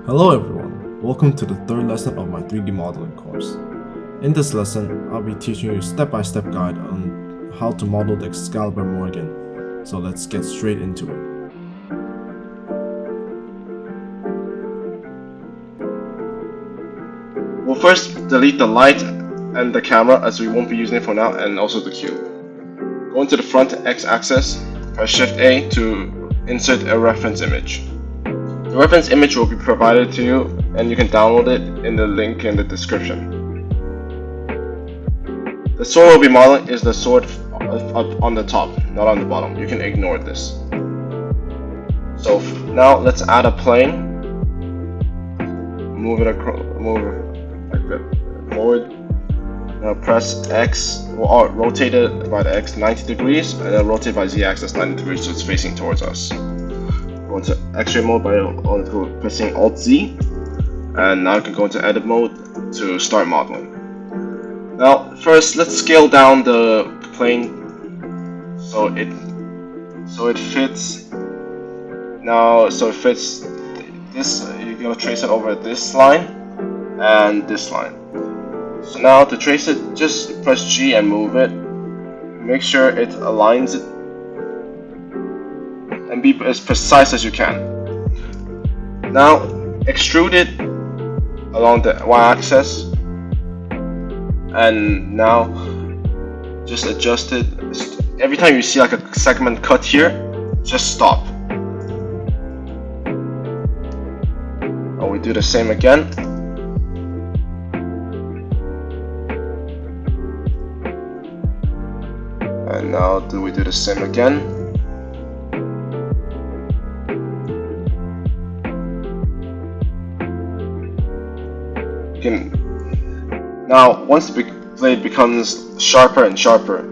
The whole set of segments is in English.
Hello everyone, welcome to the third lesson of my 3D modeling course. In this lesson, I'll be teaching you a step-by-step guide on how to model the Excalibur Morgan. So let's get straight into it. We'll first delete the light and the camera as we won't be using it for now, and also the cube. Go into the front x-axis, press Shift A to insert a reference image. The reference image will be provided to you and you can download it in the link in the description. The sword we'll be modeling is the sword up on the top, not on the bottom. You can ignore this. So now let's add a plane. Move it like that forward. Now press X, or rotate it by the X 90 degrees, and then rotate by Z axis 90 degrees so it's facing towards us. Go into X-ray mode by pressing Alt Z, and now you can go into edit mode to start modeling. Now first let's scale down the plane so it fits. So it fits this. You're gonna trace it over this line and this line. So now to trace it, just press G and move it. Make sure it aligns it and be as precise as you can. Now extrude it along the y-axis, and now just adjust it. Every time you see like a segment cut here, just stop. And we do the same again. And now we do the same again. Now once the blade becomes sharper and sharper,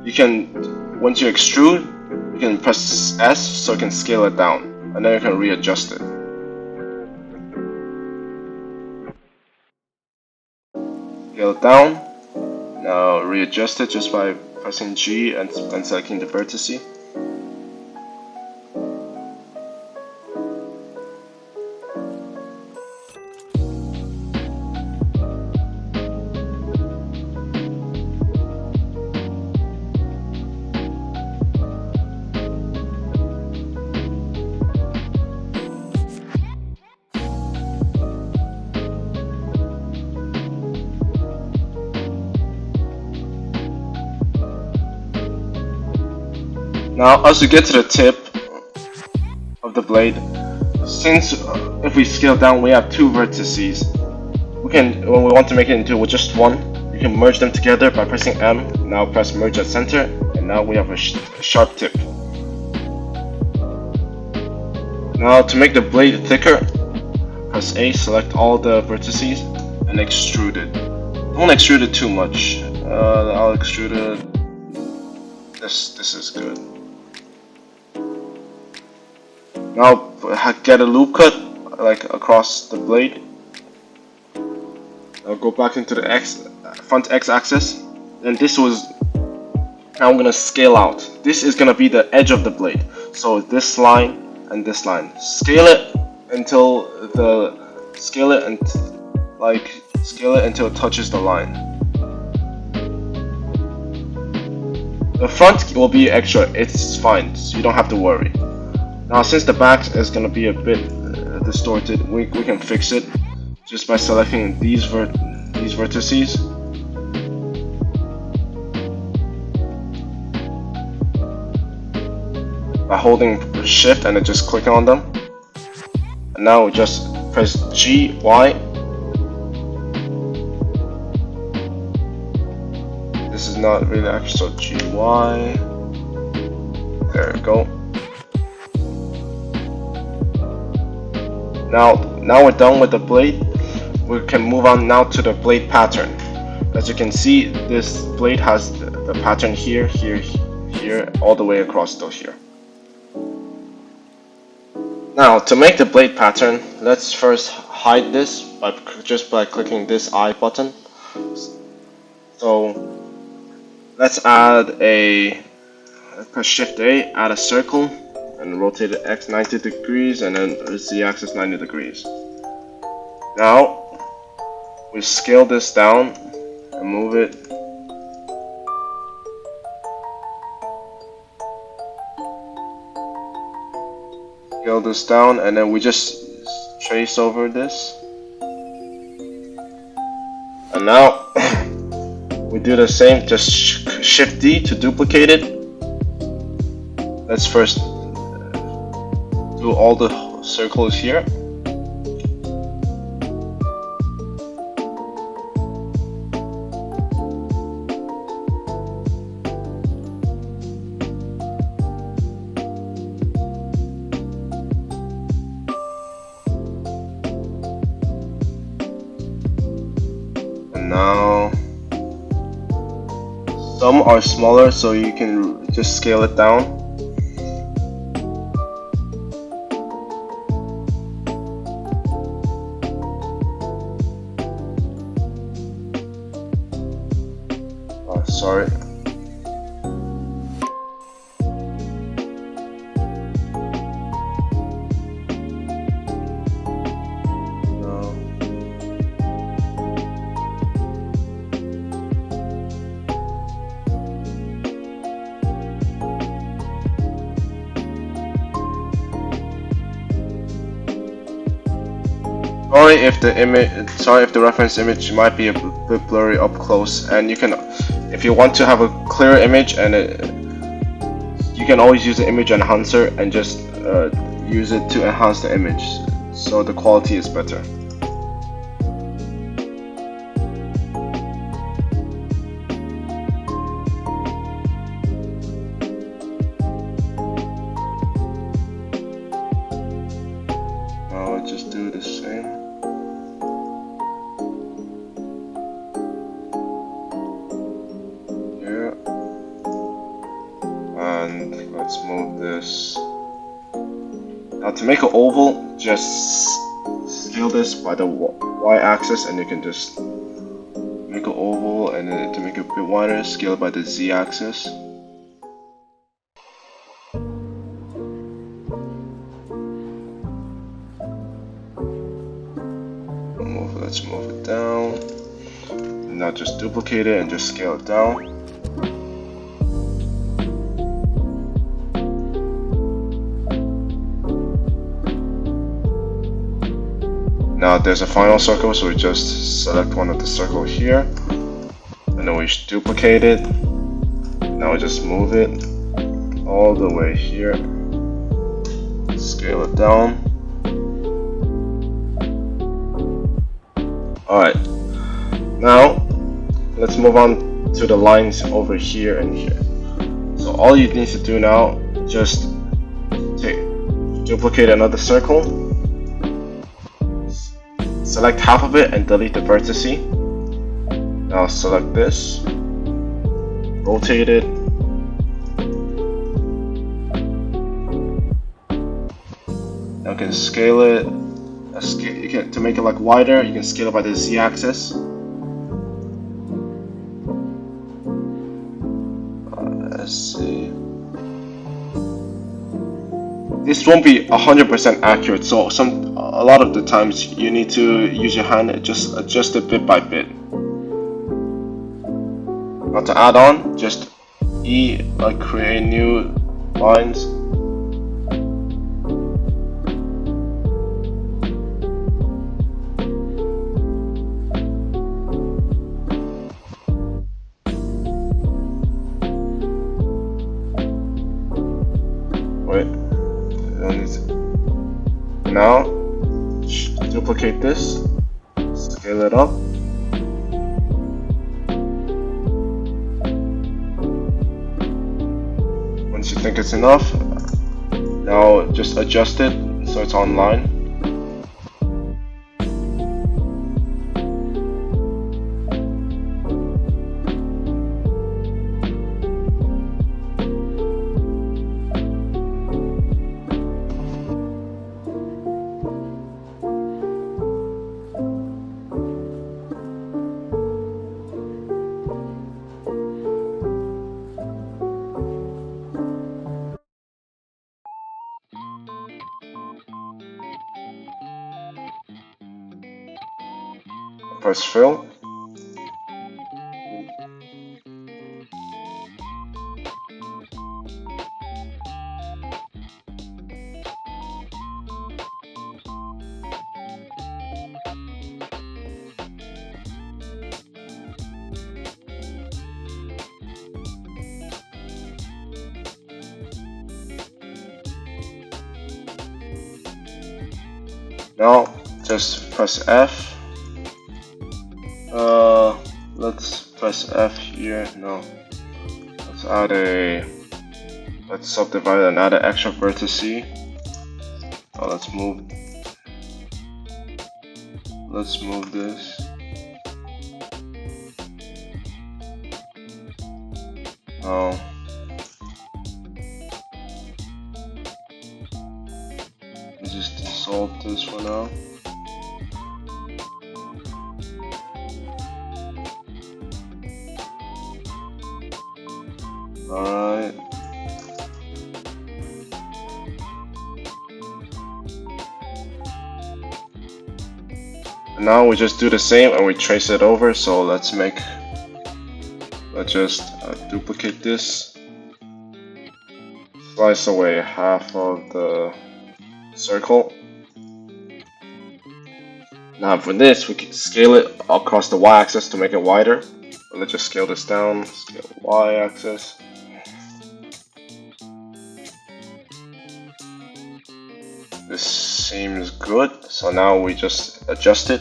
you can, once you extrude, you can press S so you can scale it down, and then you can readjust it. Scale it down. Now readjust it just by pressing G and selecting the vertice. Now, as we get to the tip of the blade, since if we scale down, we have two vertices. When we want to make it into just one, you can merge them together by pressing M. Now press merge at center, and now we have a sharp tip. Now to make the blade thicker, press A, select all the vertices, and extrude it. Don't extrude it too much. I'll extrude it. This is good. Now get a loop cut like across the blade. Now go back into the front x-axis, and now I'm gonna scale out. This is gonna be the edge of the blade. So this line and this line. Scale it until it touches the line. The front will be extra. It's fine. So you don't have to worry. Now since the back is going to be a bit distorted, we can fix it just by selecting these vertices. By holding Shift and then just click on them. And now we just press G, Y. This is not really actual, so G, Y. There we go. Now we're done with the blade. We can move on now to the blade pattern. As you can see, this blade has the pattern here, here, here, all the way across to here. Now to make the blade pattern, let's first hide this just by clicking this I button. So let's press Shift A, add a circle, and rotate it X 90 degrees and then Z axis 90 degrees. Now we scale this down and move it. Scale this down, and then we just trace over this. And now we do the same, just Shift D to duplicate it. Let's first do all the circles here. And now some are smaller, so you can just scale it down. Sorry. No. Sorry if the reference image might be a bit blurry up close, and you can, if you want to have a clear image, and you can always use the image enhancer and just use it to enhance the image, so the quality is better. Now I'll just do the same. And let's move this. Now to make an oval, just scale this by the y-axis, and you can just make an oval, and then to make it a bit wider, scale it by the z-axis. Let's move it down. Now just duplicate it and just scale it down. Now there's a final circle, so we just select one of the circle here, and then we duplicate it. Now we just move it all the way here, scale it down. Alright, now let's move on to the lines over here and here. So all you need to do now, just duplicate another circle, select half of it and delete the vertices. Now select this, rotate it, now you can scale it. To make it like wider, you can scale it by the z-axis. Let's see. This won't be 100% accurate, so a lot of the times you need to use your hand and just adjust it bit by bit. Now to add on, just E, like create new lines. Now, duplicate this, scale it up. Once you think it's enough, now just adjust it so it's on line. press fill. Now just press F. Let's press F here. No, let's subdivide and add an extra vertex. Now let's move this. Now let's just dissolve this for now. Alright. Now we just do the same and we trace it over. So let's just duplicate this. Slice away half of the circle. Now for this, we can scale it across the y-axis to make it wider. Let's just scale this down. Scale y-axis. This seems good, so now we just adjust it.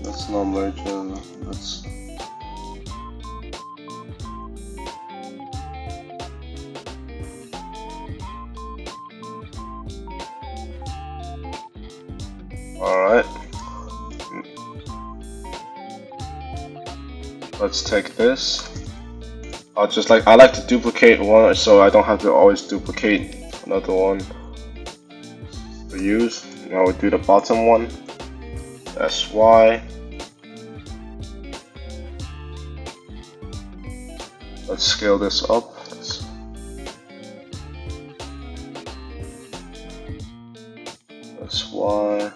Let's not merge it. Let's Alright. Let's take this. I like to duplicate one so I don't have to always duplicate another one to use. Now we do the bottom one. SY. Let's scale this up. SY.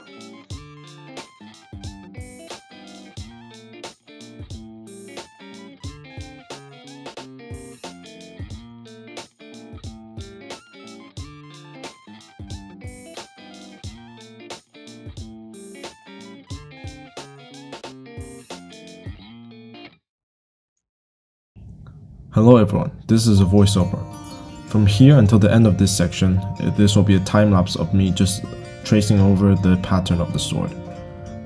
Hello everyone, this is a voiceover. From here until the end of this section, this will be a time lapse of me just tracing over the pattern of the sword.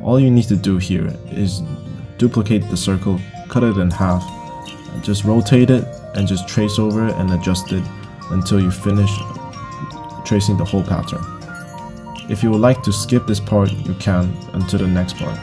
All you need to do here is duplicate the circle, cut it in half, just rotate it and just trace over it and adjust it until you finish tracing the whole pattern. If you would like to skip this part, you can until the next part.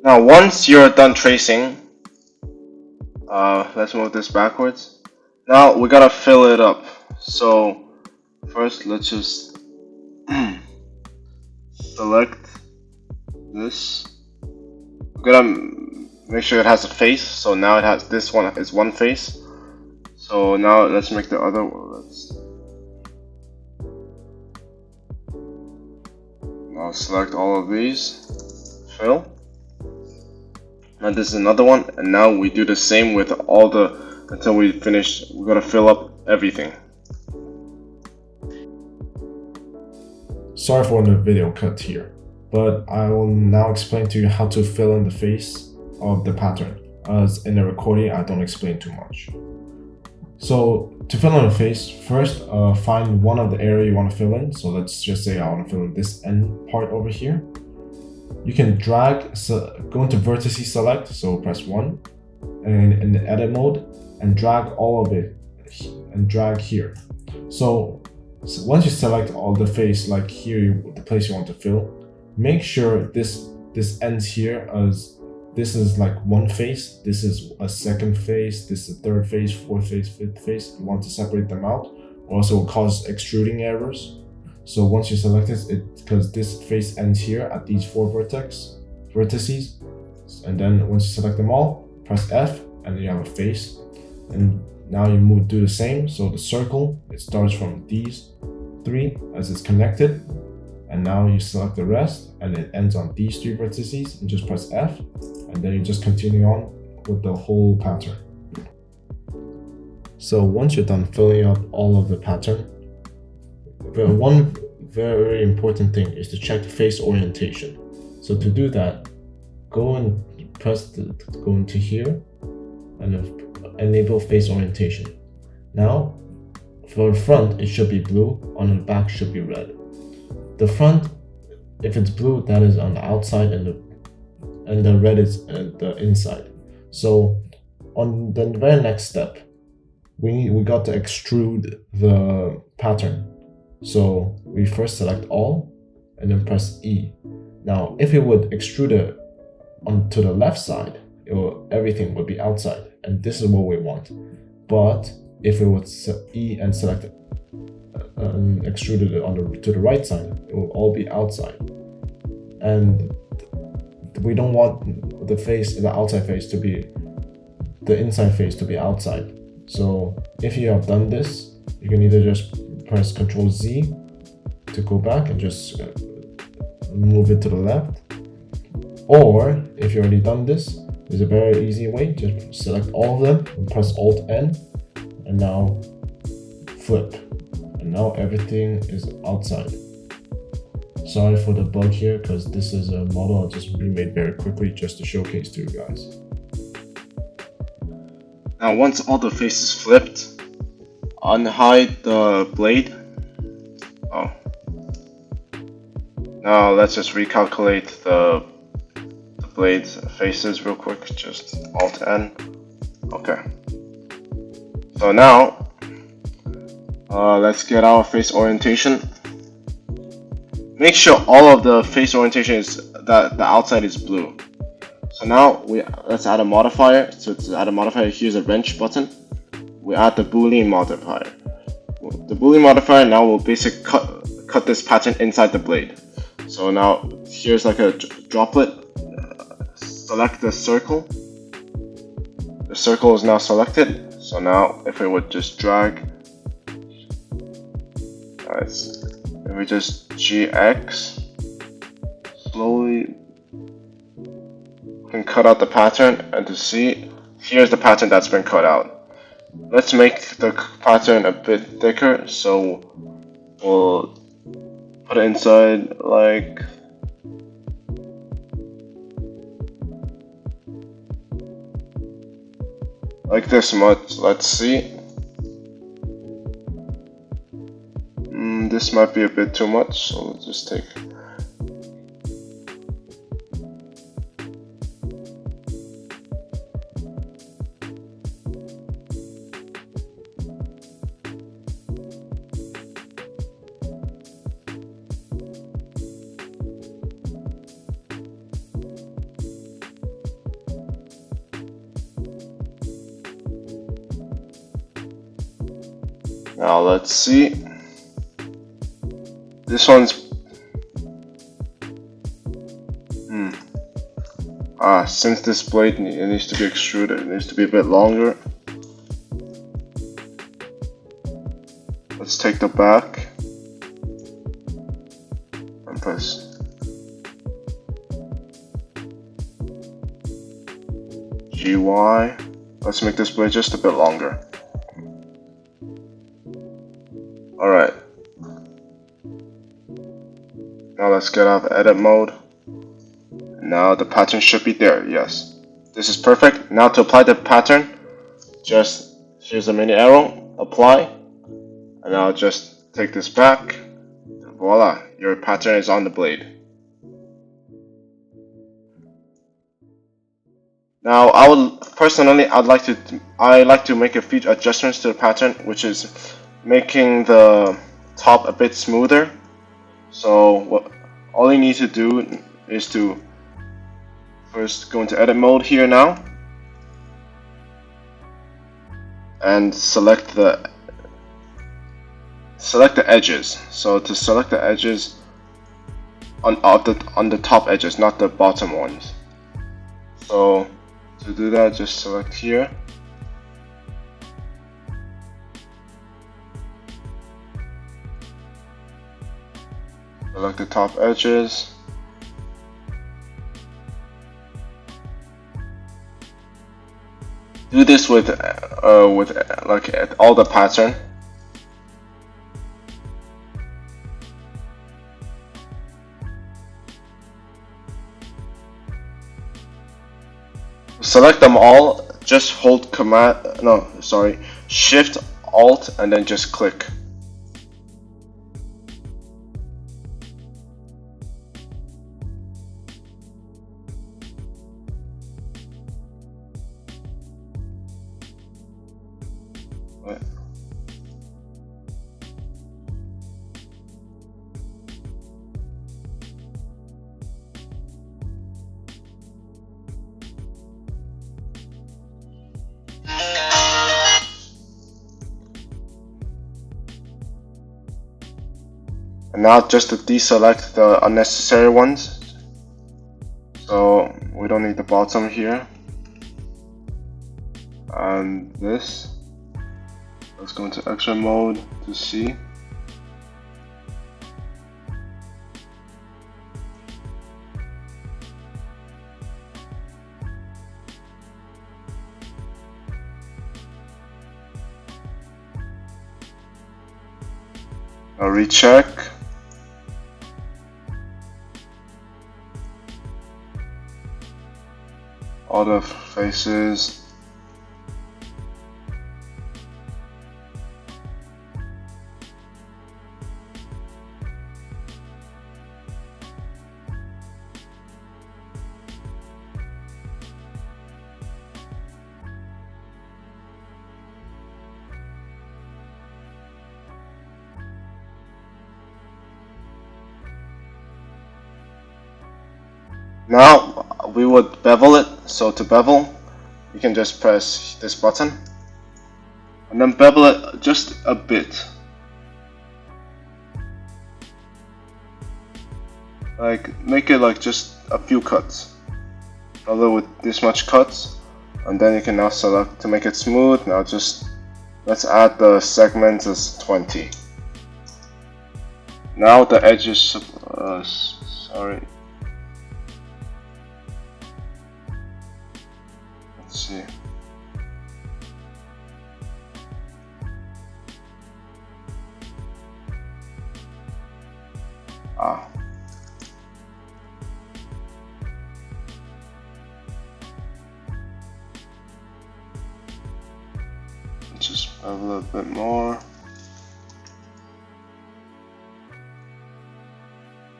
Now, once you're done tracing, let's move this backwards. Now we gotta fill it up. So first, let's just select this. We're gonna make sure it has a face. So now it has this one is one face. So now let's make the other one. Now select all of these, fill. Now this is another one, and now we do the same with all the, until we finish, we're gonna fill up everything. Sorry for the video cut here, but I will now explain to you how to fill in the face of the pattern, as in the recording I don't explain too much. So to fill in the face, first find one of the area you want to fill in. So let's just say I want to fill in this end part over here. You can drag, so go into vertices select, so press 1, and in the edit mode, and drag all of it, and drag here. So once you select all the face, like here, the place you want to fill, make sure this ends here as this is like one face, this is a second face, this is a third face, fourth face, fifth face. You want to separate them out, or else it will cause extruding errors. So once you select this, because this face ends here at these 4 vertices, and then once you select them all, press F, and then you have a face. And now you do the same. So the circle, it starts from these 3 as it's connected, and now you select the rest, and it ends on these 3 vertices, and just press F, and then you just continue on with the whole pattern. So once you're done filling out all of the pattern, one very important thing is to check the face orientation. So to do that, go and go into here and enable face orientation. Now, for the front, it should be blue, on the back should be red. The front, if it's blue, that is on the outside, and the red is the inside. So on the very next step, we got to extrude the pattern. So we first select all and then press E. Now, if it would extrude it onto the left side, everything would be outside, and this is what we want. But if it would E and select it and extrude it to the right side, it will all be outside. And we don't want the outside face to be, the inside face to be outside. So if you have done this, you can either just press Ctrl Z to go back and just move it to the left, or if you already done this, there's a very easy way. Just select all of them and press Alt N, and now flip, and now everything is outside. Sorry for the bug here, because this is a model I just remade very quickly just to showcase to you guys. Now once all the faces flipped, unhide the blade. Oh. Now let's just recalculate the blade's faces real quick. Just Alt N. Okay. So now, let's get our face orientation. Make sure all of the face orientation is that the outside is blue. So now let's add a modifier. So to add a modifier, here's a wrench button. We add the Boolean modifier. The Boolean modifier now will basically cut this pattern inside the blade. So now here's like a droplet. Select the circle. The circle is now selected. So now if we would just drag, if we just GX, slowly we can cut out the pattern, and to see, here's the pattern that's been cut out. Let's make the pattern a bit thicker, so we'll put it inside like this much. Let's see. This might be a bit too much, so we'll just take. Now let's see. This one's since this blade it needs to be extruded, it needs to be a bit longer. Let's take the back and press GY. Let's make this blade just a bit longer. Alright. Now let's get out of edit mode. Now the pattern should be there, yes. This is perfect. Now to apply the pattern, just here's a mini arrow, apply, and I'll just take this back. Voila, your pattern is on the blade. Now I like to make a few adjustments to the pattern, which is making the top a bit smoother. So all you need to do is to first go into edit mode here now and select the edges. So to select the edges on the top edges, not the bottom ones. So to do that, just select here. Select the top edges. Do this with like all the pattern. Select them all. Just hold Shift Alt and then just click. And now just to deselect the unnecessary ones. So we don't need the bottom here. And this. Let's go into extra mode to see. Now recheck. All the faces. Now we would bevel it. So to bevel, you can just press this button and then bevel it just a bit. Like make it like just a few cuts. Although with this much cuts, and then you can now select to make it smooth. Now just let's add the segments as 20. Now the edges, sorry. Let's see. Just bevel a bit more.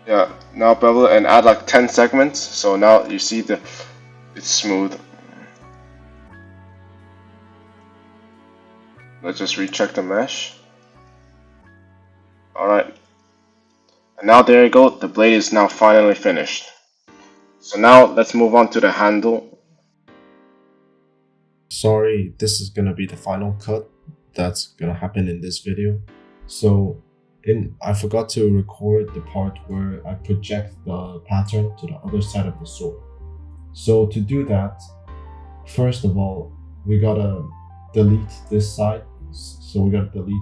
Yeah, now bevel and add like 10 segments. So now you see it's smooth. Let's just recheck the mesh. Alright. And now there you go, the blade is now finally finished. So now let's move on to the handle. Sorry, this is gonna be the final cut. that's gonna happen in this video. So I forgot to record the part where I project the pattern to the other side of the sword. So to do that, first of all, we gotta delete this side. So we gotta delete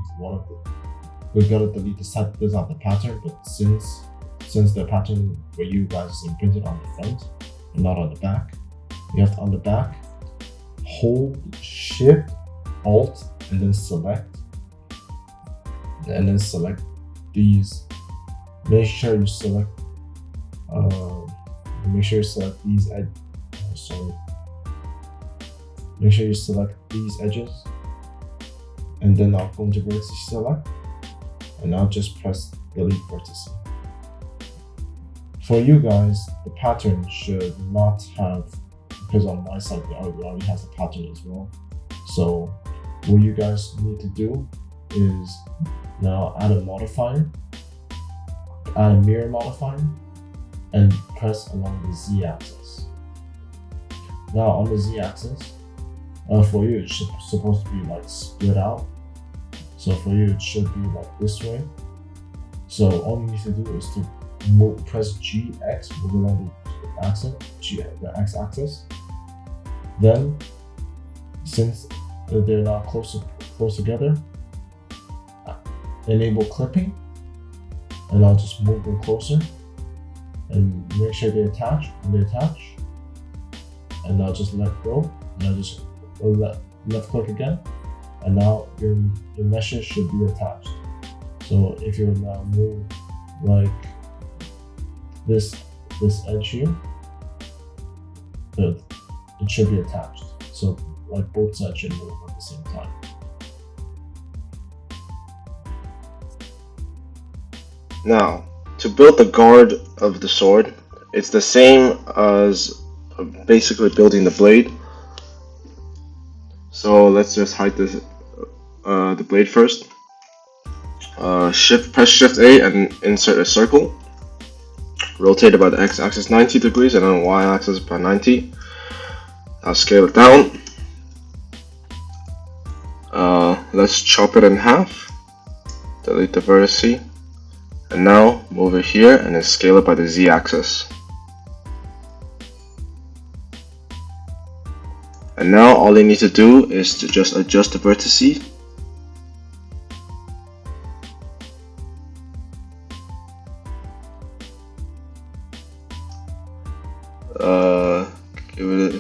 the side that doesn't have the pattern, but since the pattern for you guys is imprinted on the front and not on the back, you have to, on the back, hold Shift, Alt, and then select these. Make sure you select these make sure you select these edges, and then I'll go into vertex select, and I'll just press delete vertex. For you guys, the pattern should not have, because on my side it already has a pattern as well. So what you guys need to do is now add a modifier, add a mirror modifier, and press along the z-axis. Now on the z-axis, for you it's supposed to be like split out. So for you it should be like this way. So all you need to do is to press GX, move along the axis, the x-axis. Then, since they're now close together, enable clipping, and I'll just move them closer and make sure they attach. When they attach, and I'll just let go, and I'll just left click again, and now your meshes should be attached. So if you now move like this edge here, it should be attached. So like both sides should move at the same time. Now, to build the guard of the sword, it's the same as basically building the blade. So let's just hide this, the blade first. Press Shift A and insert a circle. Rotate it by the x-axis 90 degrees and then y-axis by 90. I'll scale it down. Let's chop it in half. Delete the vertex. And now move it here and then scale it by the z-axis. And now all you need to do is to just adjust the vertices.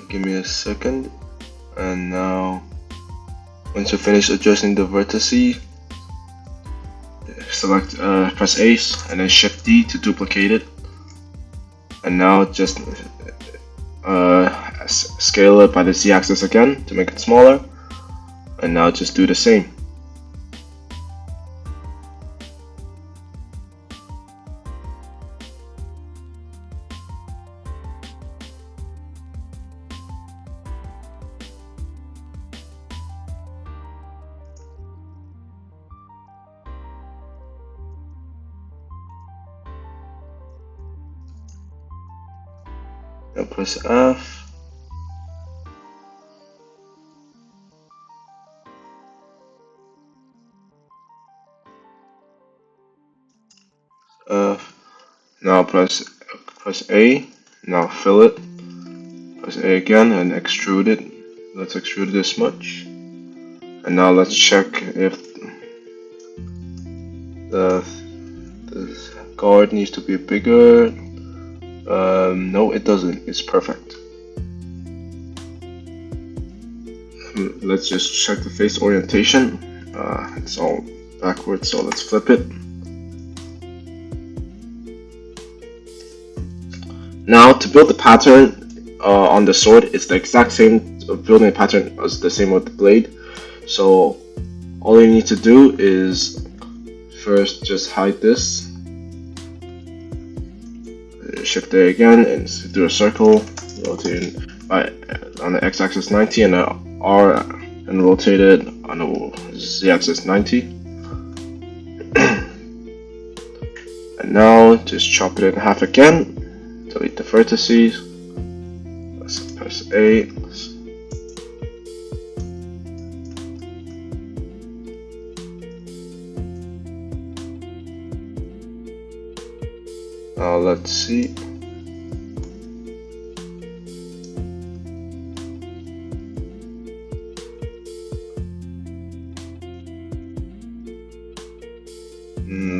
Give me a second. And now, once you finish adjusting the vertices, select press A and then Shift D to duplicate it. And now just scale it by the z-axis again to make it smaller. And now just do the same. Now press F. Now press A. Now fill it. Press A again and extrude it. Let's extrude it this much. And now let's check if the guard needs to be bigger. No, it doesn't. It's perfect. Let's just check the face orientation. It's all backwards, so let's flip it. Now, to build the pattern on the sword, it's the exact same building pattern as the same with the blade. So all you need to do is first just hide this. Shift A again and do a circle, rotate on the x-axis 90 and the R and rotate it on the z-axis 90. And now just chop it in half again. Delete the vertices. Let's press A. Now let's see.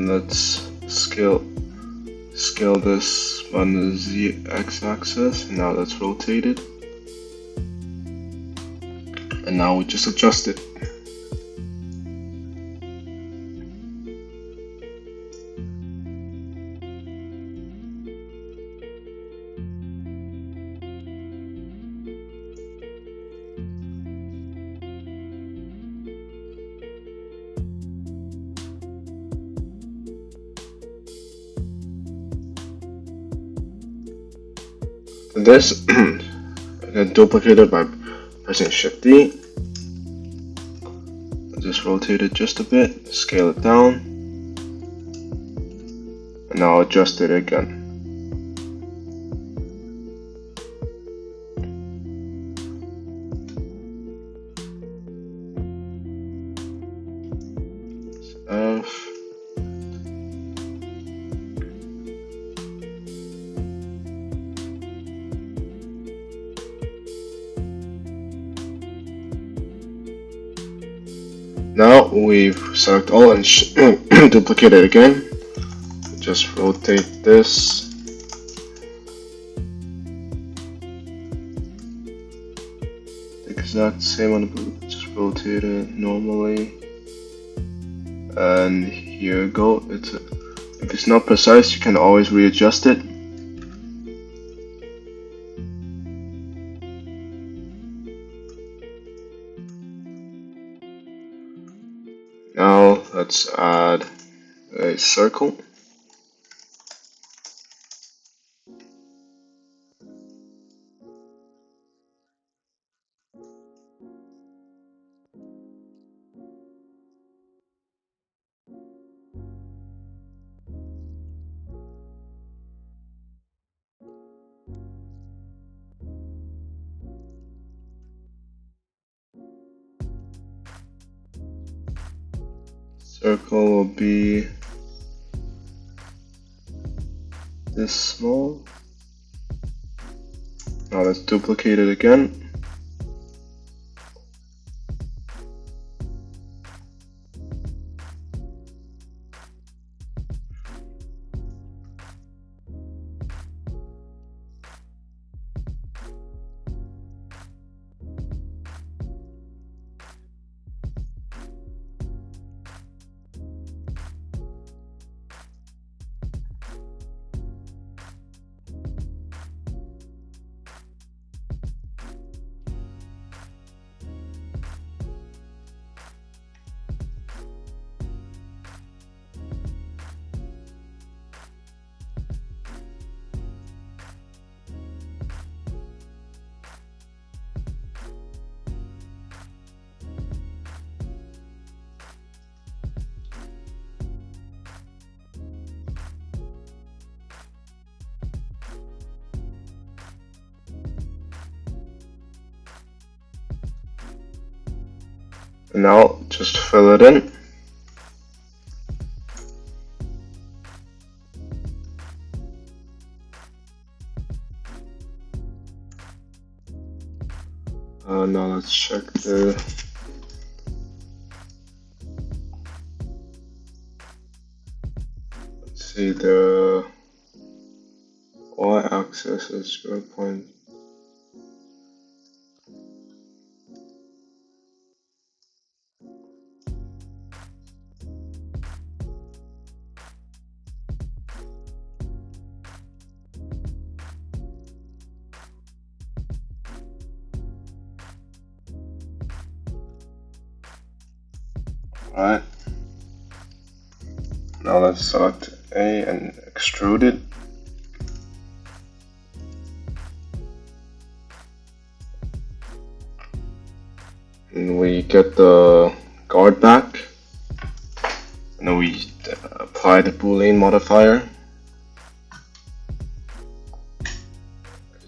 Let's scale this on the Z-X axis. Now let's rotate it. And now we just adjust it. This I can duplicate it by pressing Shift D. Just rotate it just a bit, scale it down, and now adjust it again. F. Now we've select all and duplicate it again. Just rotate this. The exact same on the blue. Just rotate it normally. And here you go. If it's not precise, you can always readjust it. Now let's add a circle. Circle will be this small. Now let's duplicate it again. And now just fill it in. Now let's check the the y-axis is 0.0. Alright, now let's select A and extrude it. And we get the guard back, and then we apply the Boolean modifier.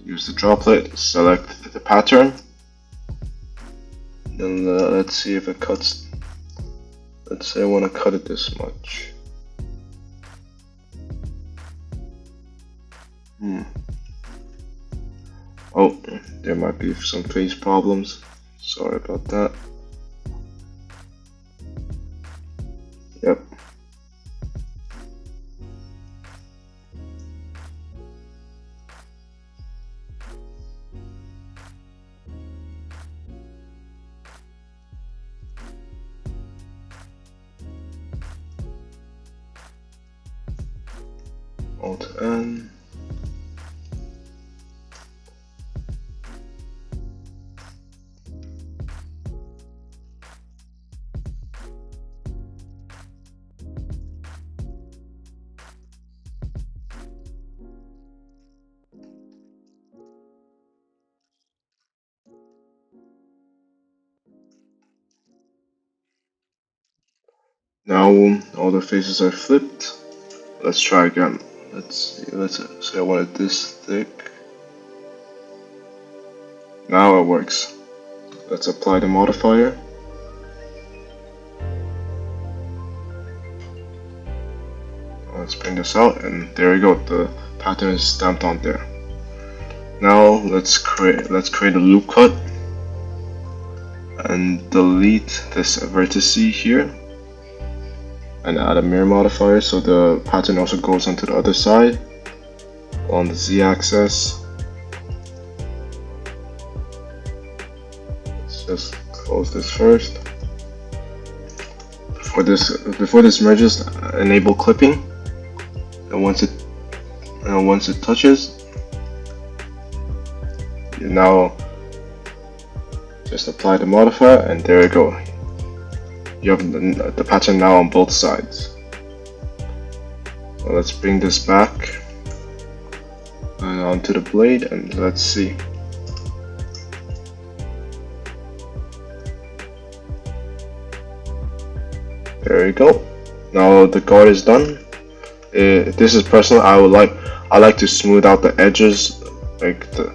Use the droplet, select the pattern, then let's see if it cuts. Let's say I want to cut it this much. Oh, there might be some phase problems. Sorry about that. Yep. Alt N. Now all the faces are flipped. Let's try again. Let's see. Let's say I want it this thick. Now it works. Let's apply the modifier. Let's bring this out, and there we go. The pattern is stamped on there. Now let's create a loop cut and delete this vertex here, and add a mirror modifier so the pattern also goes onto the other side on the z-axis. Let's just close this first. Before this merges, enable clipping, and once it touches, you now just apply the modifier, and there you go. You have the pattern now on both sides. So let's bring this back and onto the blade, and let's see. There you go. Now the guard is done. This is personal. I like to smooth out the edges, like the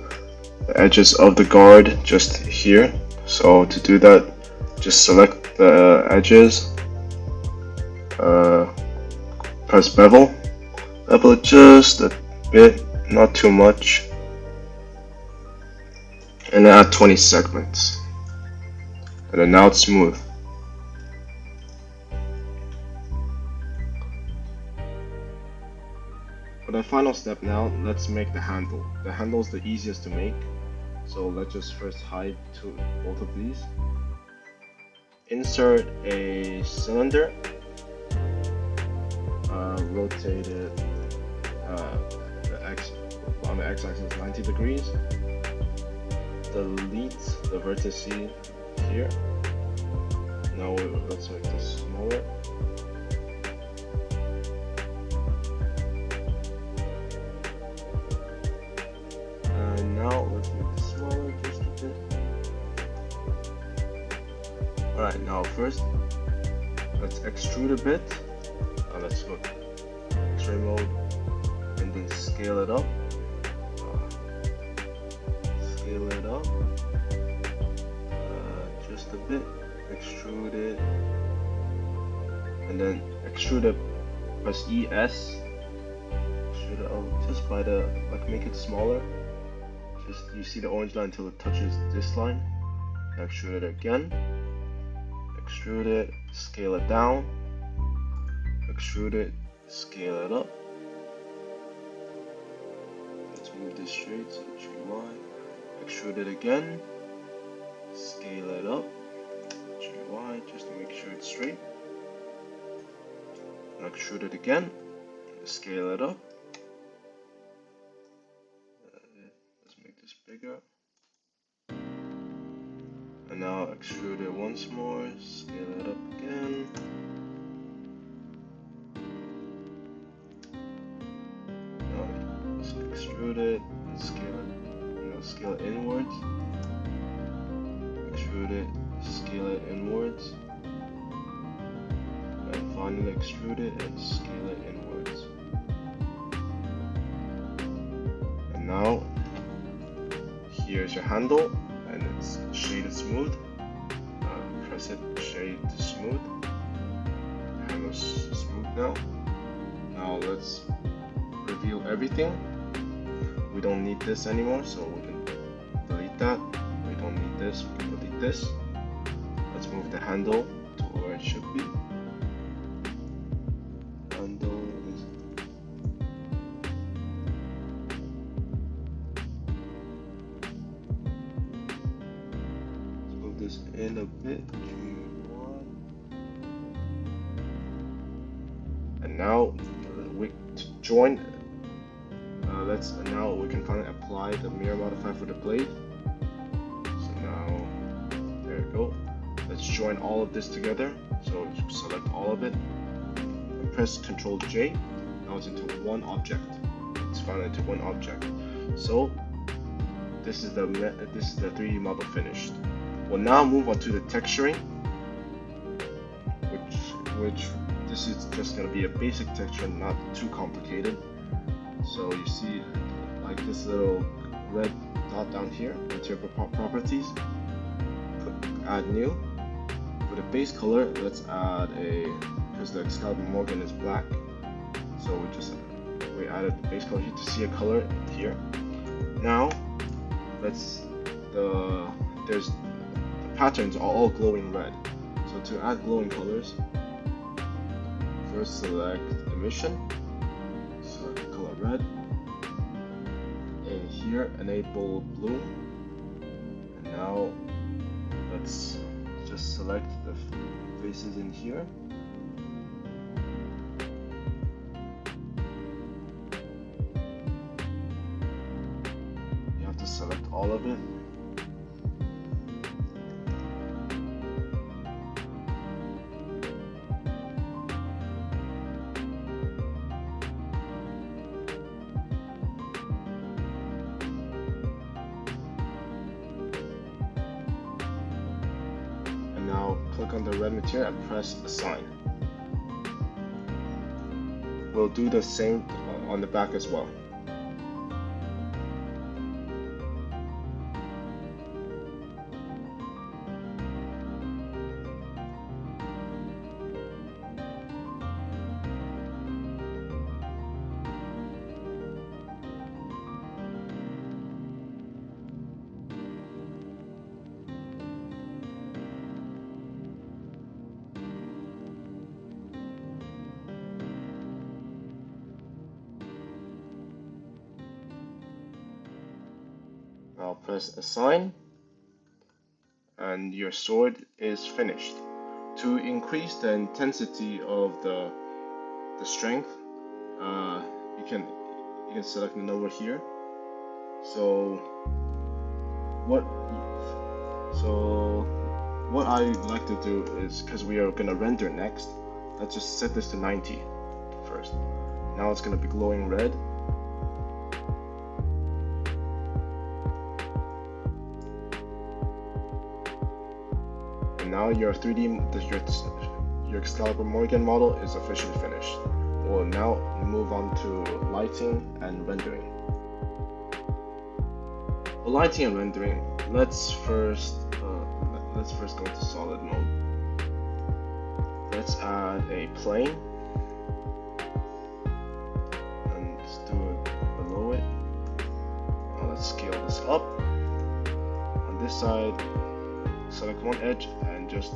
edges of the guard just here. So to do that, just select the edges, press bevel it just a bit, not too much, and then add 20 segments, and then now it's smooth. For the final step now, let's make the handle. The handle is the easiest to make, so let's just first hide both of these. Insert a cylinder, rotate it on the x-axis 90 degrees, delete the vertex here. Now let's make this smaller. And now let's make this smaller just a bit. Alright, now first, let's extrude a bit. Let's go X-ray mode, and then scale it up. Just a bit. Extrude it, and then extrude it. Press ES. Extrude it out just by make it smaller. Just you see the orange line until it touches this line. Extrude it again. Extrude it, scale it down, extrude it, scale it up. Let's move this straight, so GY. Extrude it again, scale it up, GY, just to make sure it's straight. And extrude it again, scale it up. Let's make this bigger. And now extrude it once more, scale it up again. Now let's extrude it, scale it inwards. Extrude it, scale it inwards. And finally extrude it and scale it inwards. And now, here's your handle. And it's shaded smooth. Press it, shade to smooth. The handle's smooth now. Now let's reveal everything. we don't need this anymore, so we can delete that. We don't need this, we can delete this. Let's move the handle to where it should be. Handle is let's move this in a bit. And now we to join. Now we can finally apply the mirror modifier for the blade. So now there we go. Let's join all of this together. So select all of it and press Ctrl J. Now it's into one object. It's finally into one object. So this is the 3D model finished. We'll now move on to the texturing, which this is just going to be a basic texture, not too complicated. So you see like this little red dot down here, material properties, add new. For the base color, let's add because the Excalibur Morgan is black, so we added the base color here to see a color here. Now the patterns are all glowing red. So to add glowing colors, first select emission, select the color red, and here enable bloom. And now let's just select the faces in here. You have to select all of it. Now click on the red material and press assign. We'll do the same on the back as well. Now press assign and your sword is finished. To increase the intensity of the strength, you can select the number here. So what I like to do is, because we are gonna render next, let's just set this to 90 first. Now it's gonna be glowing red. Now your your Excalibur Morgan model is officially finished. We'll now move on to lighting and rendering. For lighting and rendering, let's first go into solid mode. Let's add a plane and let's do it below it. Now let's scale this up. On this side, select one edge and just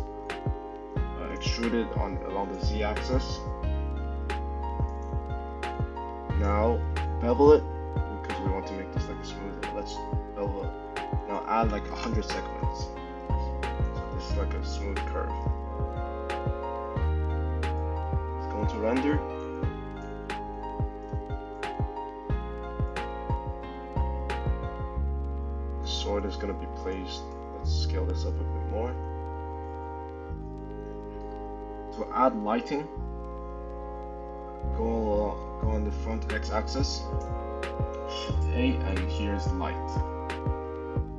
extrude it along the z-axis. Now bevel it because we want to make this like a smooth. Let's bevel it. Now add like 100 segments. So this is like a smooth curve. Let's go into render. The sword is going to be placed. Let's scale this up a bit more. To add lighting, go on the front x-axis, Shift A, and here's light.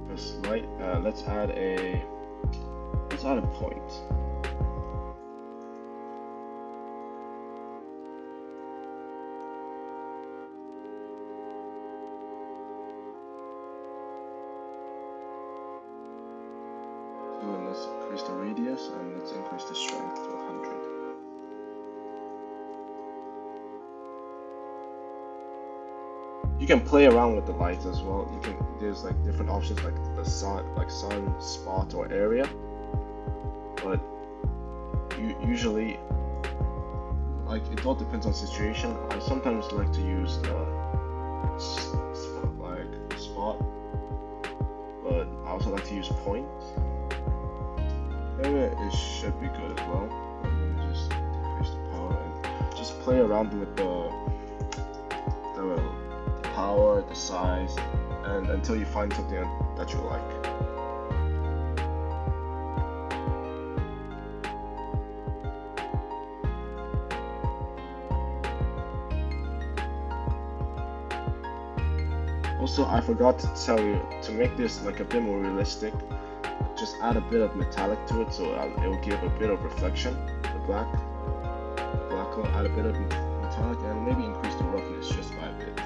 Press light. Let's add a point. Let's increase the radius and let's increase the strength to 100. You can play around with the lights as well. There's like different options like the sun spot or area. But usually, like, it all depends on situation. I sometimes like to use the spot, but I also like to use point. Area it should be good as well. Just decrease the power and just play around with the power, the size, and until you find something that you like. Also, I forgot to tell you, to make this like a bit more realistic, just add a bit of metallic to it, so it will give a bit of reflection. The black color, add a bit of metallic, and maybe increase the roughness just by a bit.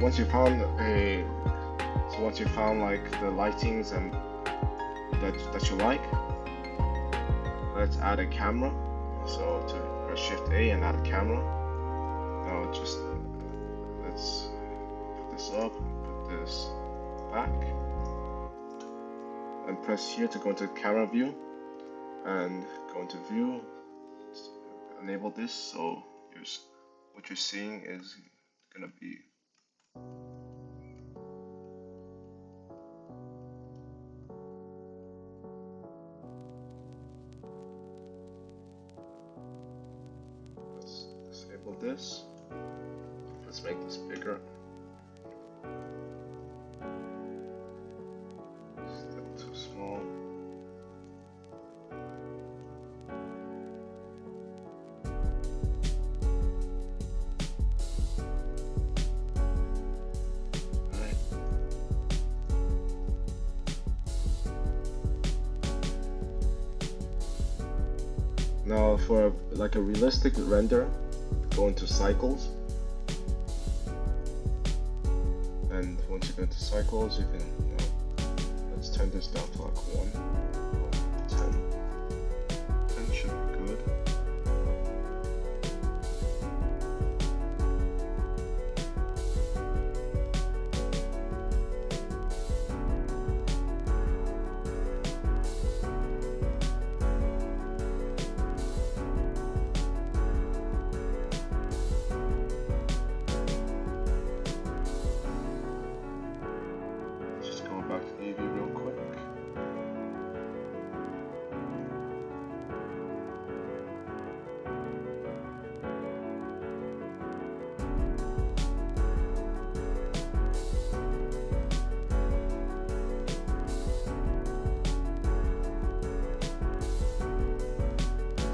Once you found like the lightings and that you like, let's add a camera. So to press Shift A and add a camera. Now just let's put this up, put this back, and press here to go into camera view, and go into view. Enable this, so what you're seeing is gonna be disable this. Let's make this bigger. Still too small. Alright. Now for like a realistic render, go into cycles, and once you go into cycles, you can let's turn this down to like 1 or 10. 10 should be good. Back to the AV real quick.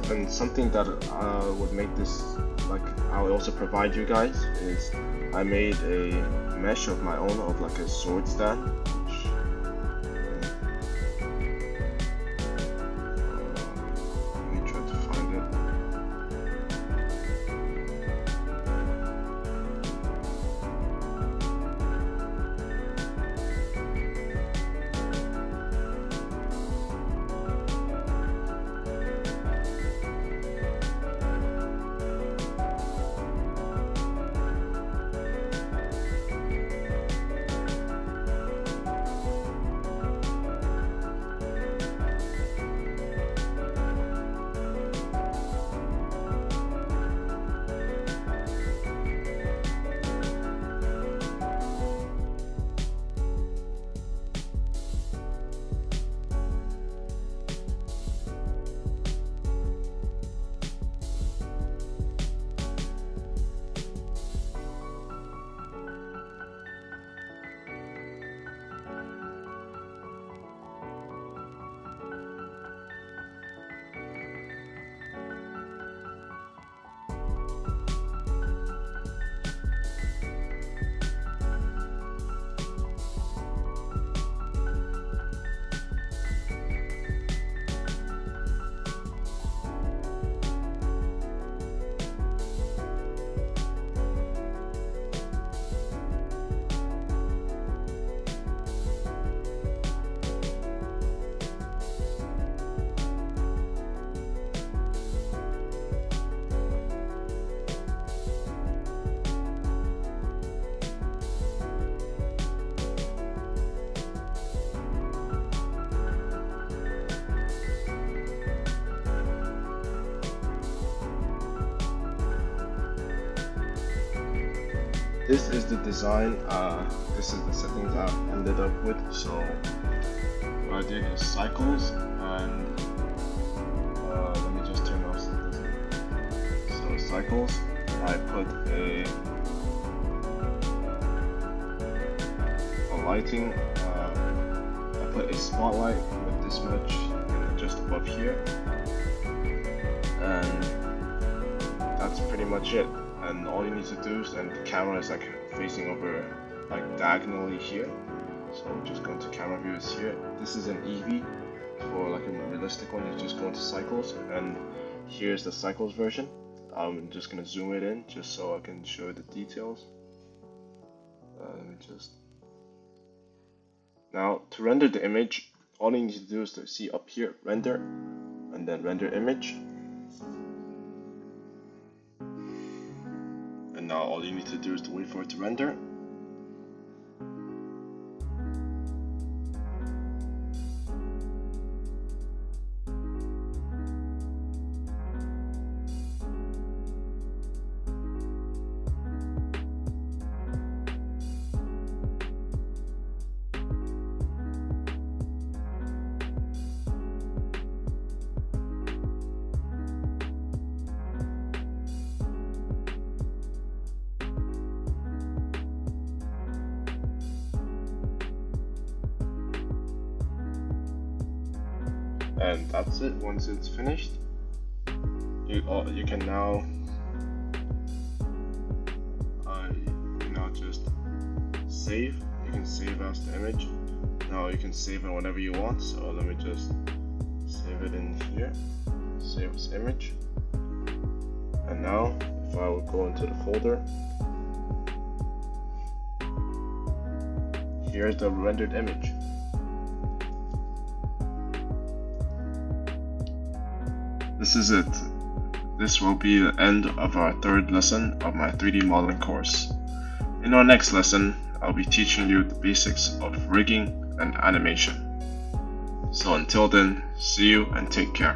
And something that would make this, like, I'll also provide you guys, is I made a mesh of my own of like a sword stand. this is the design. This is the settings I ended up with. So what I did is cycles, and let me just turn off something. So cycles, I put a lighting. I put a spotlight with this much just above here, and that's pretty much it. And all you need to do is, and the camera is like facing over like diagonally here, so I'm just going to camera views here. This is an EV. For like a realistic one, you just go into cycles, and here's the cycles version. I'm just gonna zoom it in just so I can show you the details. Let me just. Now to render the image, all you need to do is to see up here, render, and then render image. And now all you need to do is to wait for it to render. And that's it. Once it's finished, you can now just save. You can save as the image. Now you can save it whenever you want. So let me just save it in here. Save as image. And now, if I would go into the folder, here's the rendered image. This is it. This will be the end of our third lesson of my 3D modeling course. In our next lesson, I'll be teaching you the basics of rigging and animation. So until then, see you and take care.